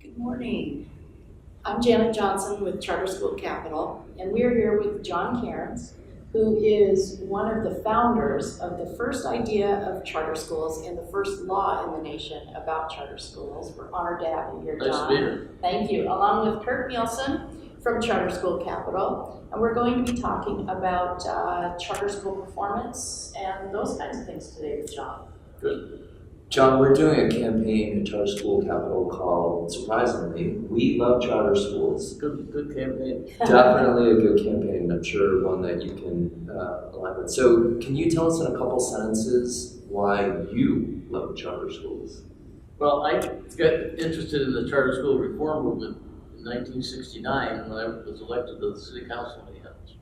Good morning. I'm Janet Johnson with Charter School Capital, and we're here with John Cairns, who is one of the founders of the first idea of charter schools and the first law in the nation about charter schools. We're honored to have you here, John. Nice to be here. Thank you. Along with Kirt Nilsson from Charter School Capital, and we're going to be talking about charter school performance and those kinds of things today with John. Good. John, we're doing a campaign at Charter School Capital called, surprisingly, We Love Charter Schools. Good campaign. Definitely a good campaign, I'm sure one that you can align with. So can you tell us in a couple sentences why you love charter schools? Well, I got interested in the charter school reform movement in 1969 when I was elected to the city council in Cairns.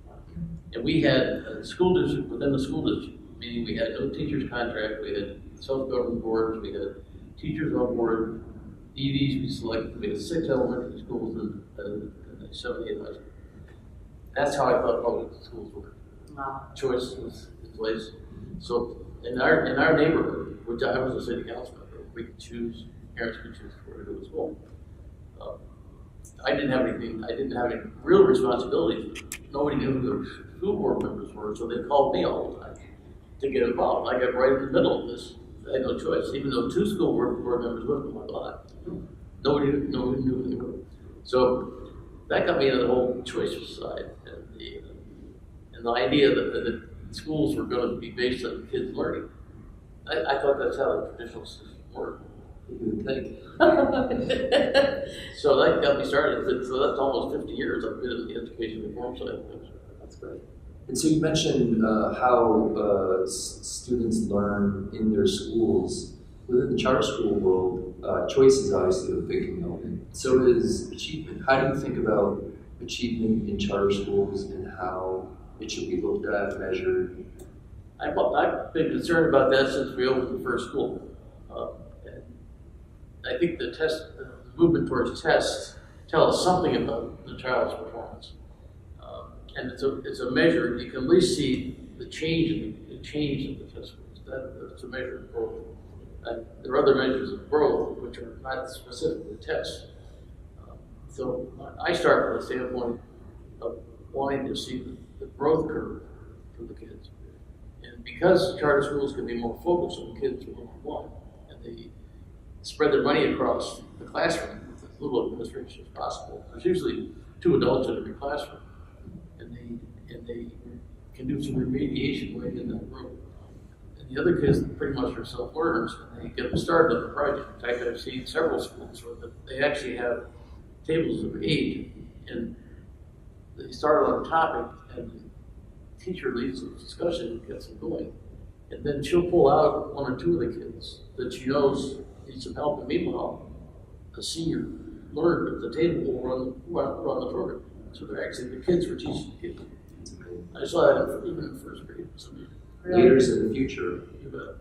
And we had a school district within the school district, meaning we had no teacher's contract, we had self-governing boards, we had teachers on board, EDs we selected, we had 6 elementary schools and 78 high schools. That's how I thought public schools were. Wow. Choice was in place. So in our neighborhood, which I was a city council member, we could choose, parents could choose where to go to school. I didn't have any real responsibilities. Nobody knew who the school board members were, so they called me all the time to get involved. I got right in the middle of this. I had no choice, even though 2 school board members lived in my lot. Nobody knew who they were. So that got me into the whole choice side and the idea that the schools were going to be based on kids learning. I thought that's how the traditional system worked. You would think. So that got me started. So that's almost 50 years I've been in the education reform side of things. That's great. And so you mentioned how students learn in their schools. Within the charter school world, choice is obviously a big component. So is achievement. How do you think about achievement in charter schools and how it should be looked at, measured? I've been concerned about that since we opened the first school. And I think the movement towards tests tells something about the child's performance. And it's a measure. You can at least see the change of the test scores. That's a measure of growth. And there are other measures of growth which are not specifically tests. So I start from the standpoint of wanting to see the growth curve for the kids. And because charter schools can be more focused on kids one-on-one, and they spread their money across the classroom with as little administration as possible. There's usually 2 adults in every classroom. And they can do some remediation right in that room. And the other kids pretty much are self-learners, and they get them started on the project. In fact, I've seen several schools where they actually have tables of 8, and they start on a topic, and the teacher leads the discussion and gets them going. And then she'll pull out 1 or 2 of the kids that she knows need some help, and meanwhile, a senior learner at the table will run the program. So they're actually the kids were teaching the kids. I saw that even in first grade. Leaders of the future. You bet.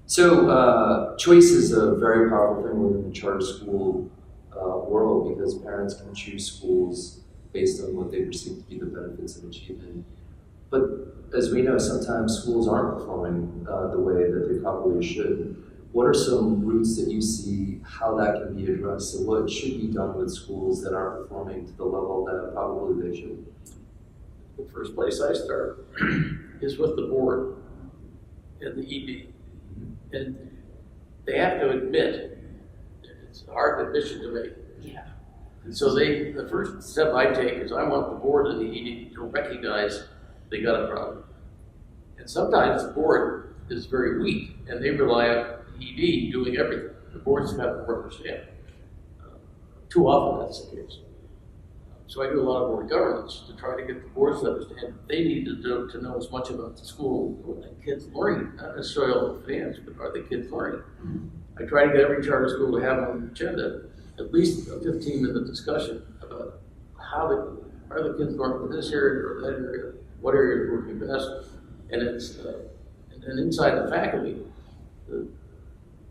So choice is a very powerful thing within the charter school world because parents can choose schools based on what they perceive to be the benefits of achievement. But as we know, sometimes schools aren't performing the way that they probably should. What are some routes that you see how that can be addressed? So what should be done with schools that aren't performing to the level that probably they should? The first place I start is with the board and the ED. And they have to admit, it's a hard admission to make. Yeah. And so the first step I take is I want the board and the ED to recognize they got a problem. And sometimes the board is very weak and they rely on ED doing everything. The board's got to rubber stamp. Too often that's the case. So I do a lot of board governance to try to get the boards to understand they need to know as much about the school and kids learning, not necessarily all the finance, but are the kids learning? I try to get every charter school to have on the agenda at least a 15-minute discussion about how are the kids learning in this area or that area, what area is working best, and it's and then inside the faculty.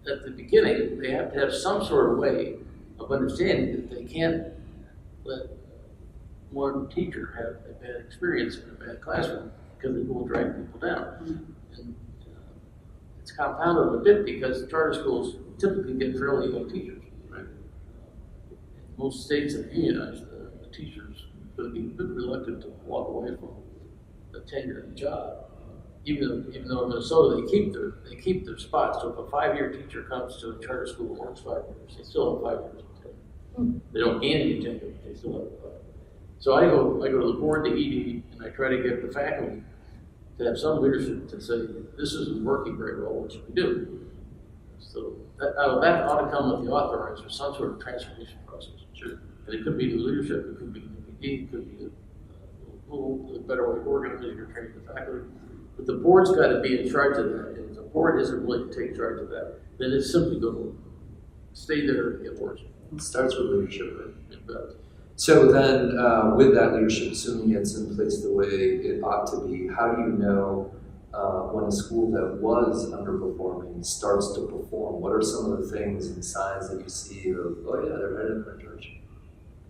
At the beginning, they have to have some sort of way of understanding that they can't let one teacher have a bad experience in a bad classroom because it will drag people down. And it's compounded a bit because the charter schools typically get fairly young teachers. Right. most states have unionized, the teachers going to be a bit reluctant to walk away from a tenured job. Even though in Minnesota they keep their spots. So if a 5-year teacher comes to a charter school and works 5 years, they still have 5 years of tenure. They don't gain any tenure, but they still have 5. So I go to the board, the ED, and I try to get the faculty to have some leadership to say, this isn't working very well, what should we do? So that ought to come with the authorizer, some sort of transformation process. Sure. And it could be the leadership, it could be the ED, it could be a better way of organizing or training the faculty. But the board's got to be in charge of that. And if the board isn't willing to take charge of that, then it's simply going to stay there and get worse. It starts with leadership, right? So then, with that leadership, assuming it's in place the way it ought to be, how do you know when a school that was underperforming starts to perform? What are some of the things and signs that you see of, oh yeah, they're headed in the right direction?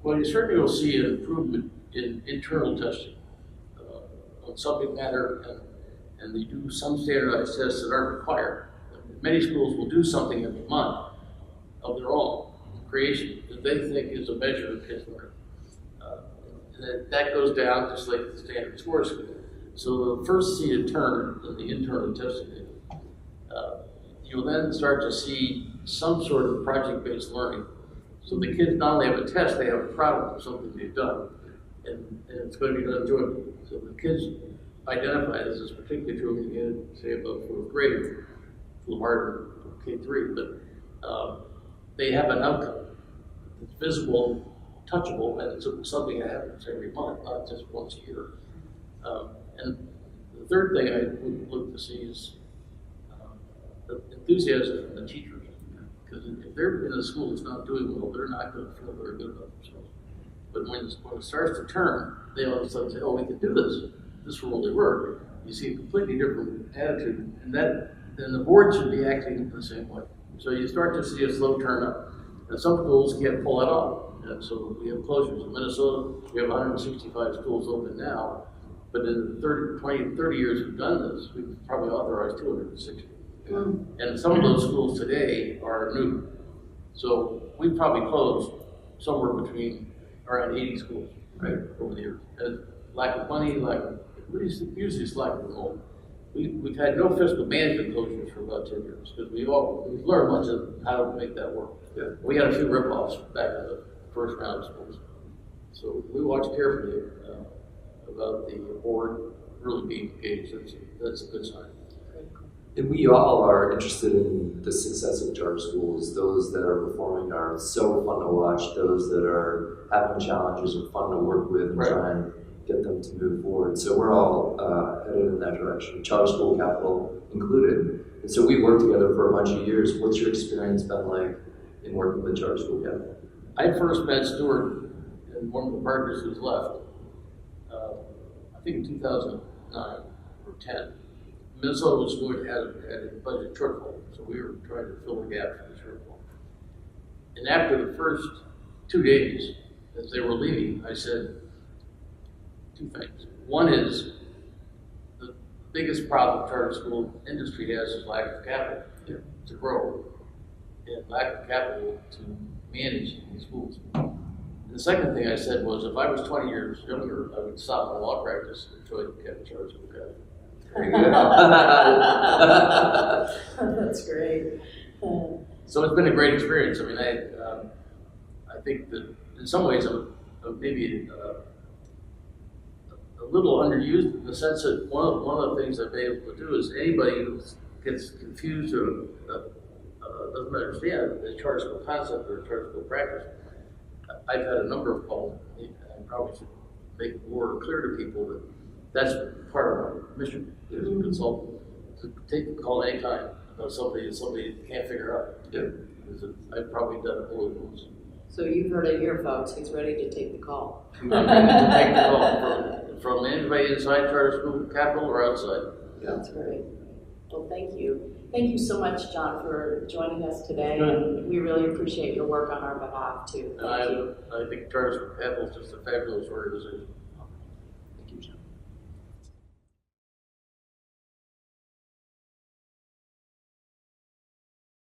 Well, you certainly will see an improvement in internal testing on subject matter, and they do some standardized tests that aren't required. Many schools will do something every month of their own creation that they think is a measure of kids' learning. And that goes down just like the standard score school. So the first see a turn in the internal testing data. You'll then start to see some sort of project-based learning. So the kids not only have a test, they have a product of something they've done. And it's going to be done jointly. So the kids identify this as particularly true when you get, say, above 4th grade, a little harder K3, but they have an outcome. It's visible, touchable, and it's something that happens every month, not just once a year. And the third thing I would look to see is the enthusiasm from the teachers. Because if they're in a school that's not doing well, they're not going to feel very good about themselves. But when it starts to turn, they all of a sudden say, oh, we can do this. This will really work. You see a completely different attitude, and then the board should be acting in the same way. So you start to see a slow turn up. And some schools can't pull that off. And so we have closures. In Minnesota, we have 165 schools open now, but in the 20, 30 years we've done this, we've probably authorized 260. And some of those schools today are new. So we've probably closed somewhere between around 80 schools, right, over the years. And lack of money, usually it's lack of enrollment. We've had no fiscal management closures for about 10 years because we've learned much of how to make that work. Yeah. We had a few rip-offs back in the first round of schools. So we watch carefully about the board really being engaged. That's a good sign. And we all are interested in the success of charter schools. Those that are performing are so fun to watch. Those that are having challenges are fun to work with and try and get them to move forward. So we're all headed in that direction, charter school capital included. And so we worked together for a bunch of years. What's your experience been like in working with charter school capital? I first met Stuart and one of the partners who's left, I think in 2009 or 10. Minnesota was going to had a budget shortfall, so we were trying to fill the gap for the shortfall. And after the first 2 days, as they were leaving, I said 2 things. One is the biggest problem the charter school industry has is lack of capital to grow, and lack of capital to manage these schools. And the second thing I said was, if I was 20 years younger, I would stop my law practice and join the charter school capital. Very good. That's great. So it's been a great experience. I mean, I think that in some ways I'm maybe a little underused in the sense that one of the things I've been able to do is anybody who gets confused or doesn't understand the charter school concept or charter school practice, I've had a number of calls, and I probably should make it more clear to people that that's part of our mission as a consultant, to take the call anytime about somebody can't figure out. Yeah. Because I've probably done it more than once. So you've heard it here, folks. He's ready to take the call. I'm ready to take the call from anybody inside charter school capital or outside. Yeah. That's great. Well, thank you. Thank you so much, John, for joining us today. Good. And we really appreciate your work on our behalf, too. I think charter school capital is just a fabulous organization.